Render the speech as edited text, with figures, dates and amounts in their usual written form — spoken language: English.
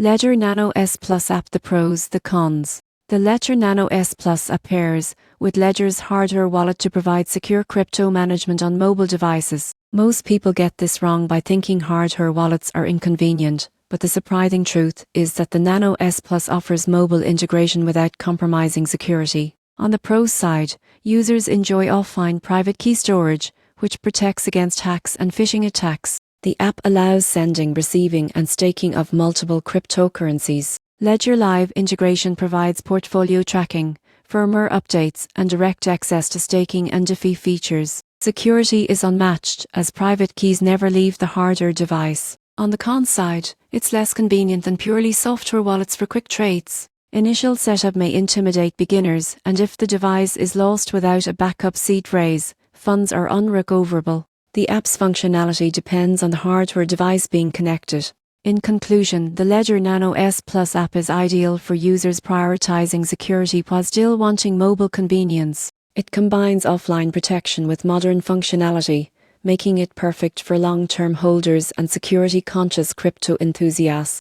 Ledger Nano S Plus app. The pros, the cons. The Ledger Nano S Plus app pairs with Ledger's hardware wallet to provide secure crypto management on mobile devices. Most people get this wrong by thinking hardware wallets are inconvenient, but the surprising truth is that the Nano S Plus offers mobile integration without compromising security. On the pros side, users enjoy offline private key storage, which protects against hacks and phishing attacks. The app allows sending, receiving, and staking of multiple cryptocurrencies. Ledger Live integration provides portfolio tracking, firmware updates, and direct access to staking and DeFi features. Security is unmatched, as private keys never leave the hardware device. On the cons side, it's less convenient than purely software wallets for quick trades. Initial setup may intimidate beginners, and if the device is lost without a backup seed phrase, funds are unrecoverable. The app's functionality depends on the hardware device being connected. In conclusion, the Ledger Nano S Plus app is ideal for users prioritizing security while still wanting mobile convenience. It combines offline protection with modern functionality, making it perfect for long-term holders and security-conscious crypto enthusiasts.